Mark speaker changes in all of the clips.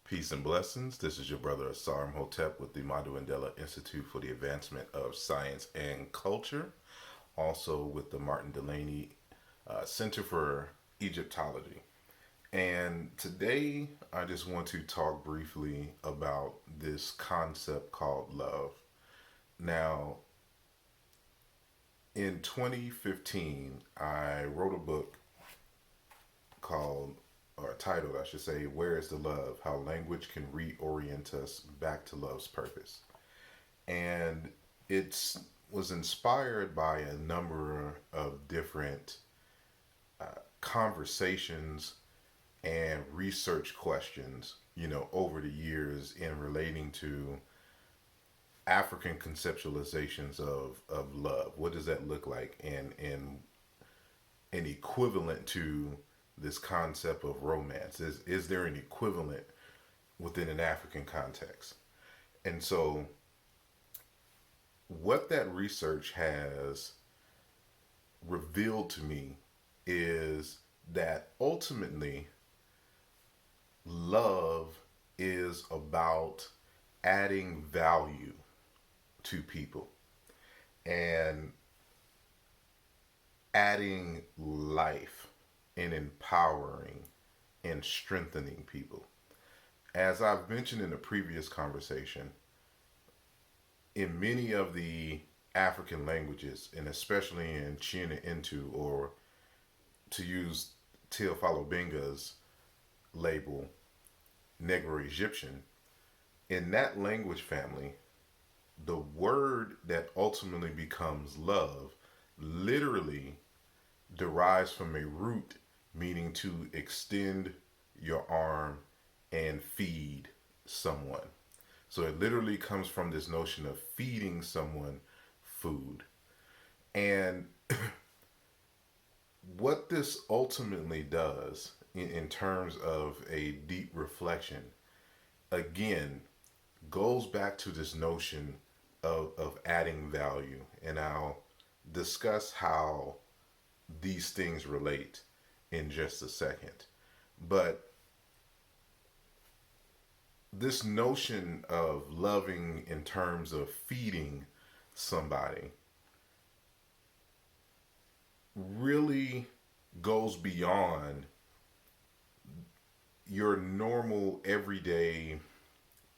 Speaker 1: Peace and blessings. This is your brother asarimhotep with the Mandela Institute for the Advancement of Science and Culture, also with the Martin Delaney Center for Egyptology. And today I just want to talk briefly about this concept called love. Now, in 2015, I wrote a book called, or titled, I should say, Where is the Love? How Language Can Reorient Us Back to Love's Purpose. And it was inspired by a number of different conversations and research questions, over the years in relating to African conceptualizations of love. What does that look like? And equivalent to this concept of romance. Is there an equivalent within an African context? And so, what that research has revealed to me is that ultimately, love is about adding value to people and adding life and empowering and strengthening people. As I've mentioned in a previous conversation, in many of the African languages, and especially in China Intu, or to use Teofilo Benga's label, Negro Egyptian, in that language family, the word that ultimately becomes love literally derives from a root meaning to extend your arm and feed someone. So it literally comes from this notion of feeding someone food. And what this ultimately does in terms of a deep reflection, again, goes back to this notion of adding value. And I'll discuss how these things relate in just a second. But this notion of loving in terms of feeding somebody really goes beyond your normal, everyday,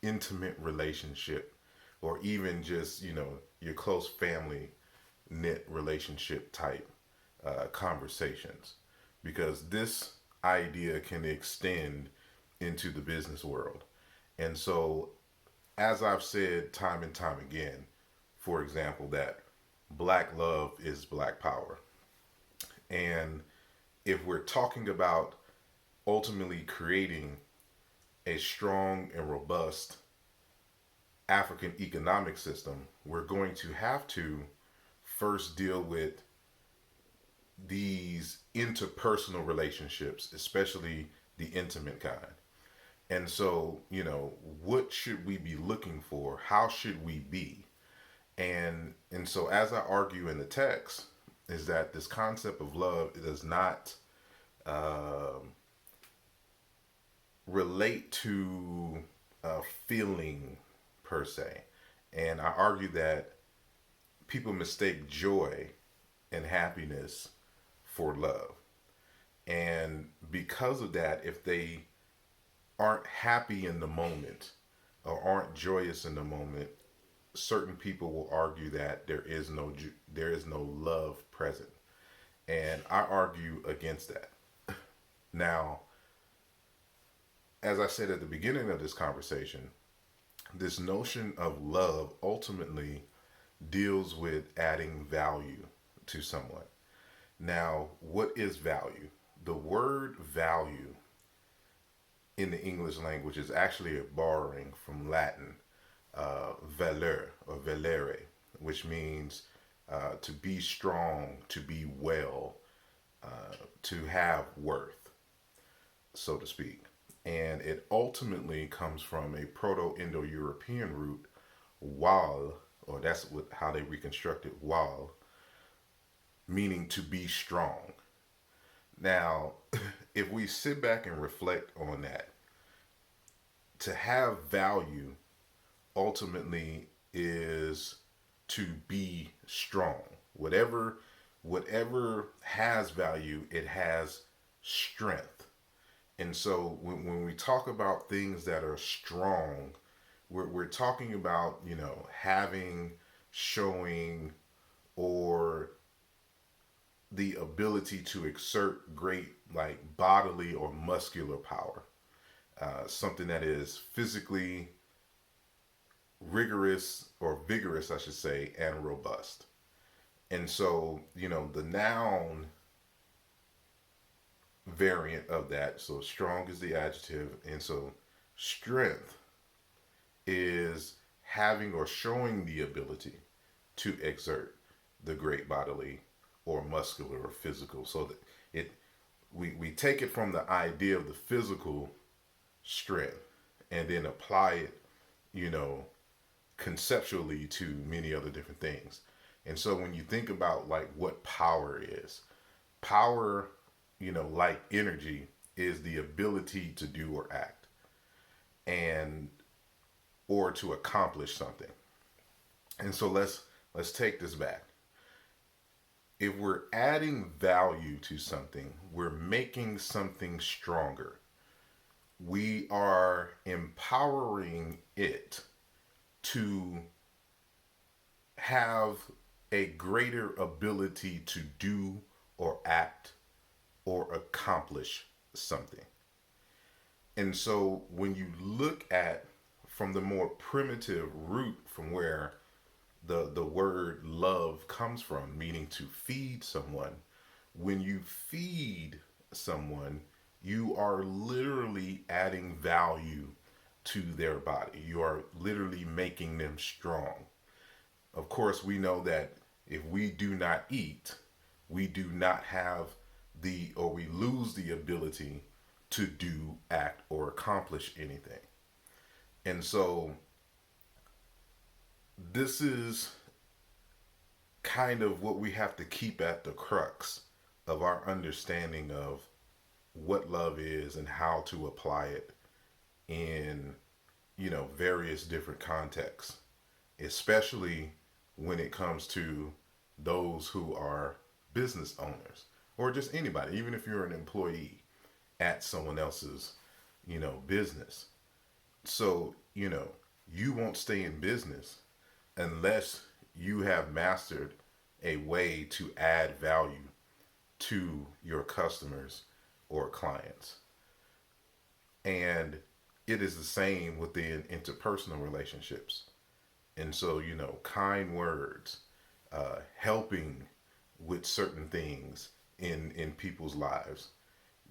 Speaker 1: intimate relationship, or even just, your close family knit relationship type conversations. Because this idea can extend into the business world. And so, as I've said time and time again, for example, that black love is black power. And if we're talking about ultimately creating a strong and robust African economic system, we're going to have to first deal with these interpersonal relationships, especially the intimate kind. And so, what should we be looking for? How should we be? And so, as I argue in the text, is that this concept of love does not relate to a feeling per se. And I argue that people mistake joy and happiness for love. And because of that, if they aren't happy in the moment or aren't joyous in the moment, certain people will argue that there is no love present. And I argue against that. Now, as I said at the beginning of this conversation, this notion of love ultimately deals with adding value to someone. Now, what is value? The word value in the English language is actually a borrowing from Latin, valeur or valere, which means to be strong, to be well, to have worth, so to speak. And it ultimately comes from a Proto-Indo-European root, wal, or that's how they reconstructed wal, meaning to be strong. Now, if we sit back and reflect on that, to have value ultimately is to be strong. Whatever has value, it has strength. And so when we talk about things that are strong, we're talking about, having, showing, or the ability to exert great, like, bodily or muscular power. Something that is physically rigorous, or vigorous, I should say, and robust. And so, the noun variant of that, so strong is the adjective, and so strength is having or showing the ability to exert the great bodily or muscular or physical. So that we take it from the idea of the physical strength and then apply it, you know, conceptually to many other different things. And so when you think about like what power is, power, like energy, is the ability to do or act and or to accomplish something. And so let's take this back. If we're adding value to something, we're making something stronger. We are empowering it to have a greater ability to do or act or accomplish something. And so when you look at from the more primitive root from where the word love comes from, meaning to feed someone, when you feed someone, you are literally adding value to their body. You are literally making them strong. Of course, we know that if we do not eat, we do not have or we lose the ability to do, act, or accomplish anything. And so this is kind of what we have to keep at the crux of our understanding of what love is and how to apply it in, various different contexts, especially when it comes to those who are business owners or just anybody, even if you're an employee at someone else's, business. So, you won't stay in business unless you have mastered a way to add value to your customers or clients. And it is the same within interpersonal relationships. And so, kind words, helping with certain things in people's lives,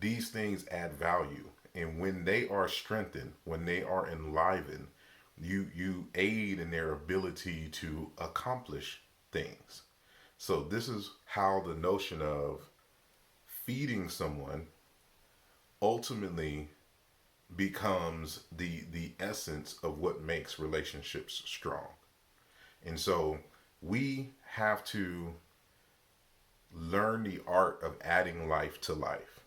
Speaker 1: these things add value. And when they are strengthened, when they are enlivened, you aid in their ability to accomplish things. So this is how the notion of feeding someone ultimately becomes the essence of what makes relationships strong. And so we have to learn the art of adding life to life.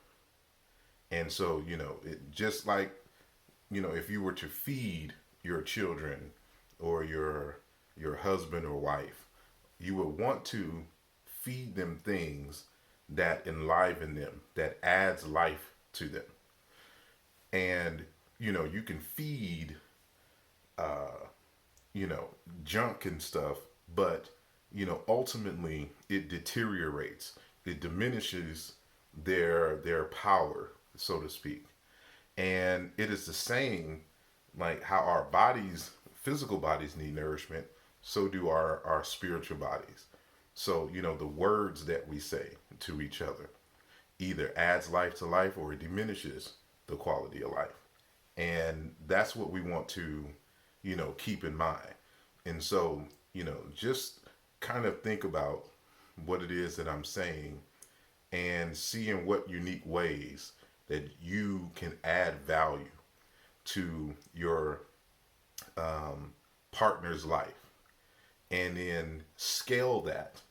Speaker 1: And so, it just like, if you were to feed your children or your husband or wife, you would want to feed them things that enliven them, that adds life to them. And, you can feed, you know, junk and stuff, but, ultimately it deteriorates. It diminishes their power, so to speak. And it is the same like how our bodies, physical bodies, need nourishment, so do our spiritual bodies. So, the words that we say to each other either adds life to life or it diminishes the quality of life. And that's what we want to, keep in mind. And so, just kind of think about what it is that I'm saying and seeing what unique ways that you can add value to your partner's life, and then scale that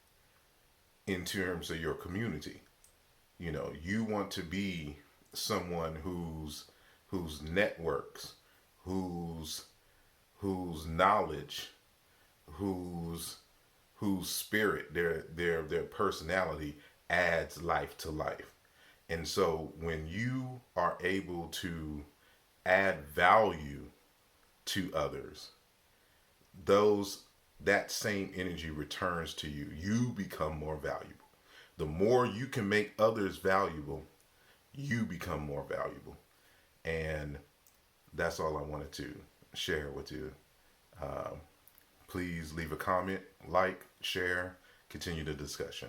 Speaker 1: in terms of your community. You want to be someone whose networks, whose knowledge, whose spirit, their personality adds life to life. And so when you are able to add value to others, those that same energy returns to you. You become more valuable. The more you can make others valuable, you become more valuable. And that's all I wanted to share with you. Please leave a comment, like, share, continue the discussion.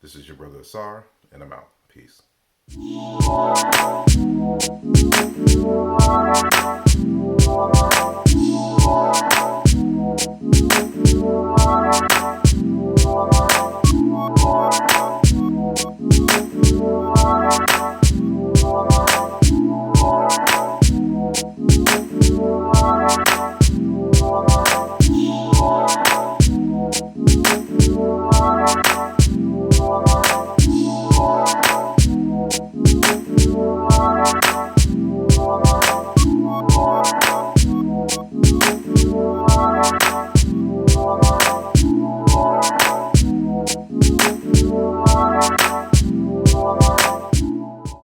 Speaker 1: This is your brother Asar, and I'm out. Peace.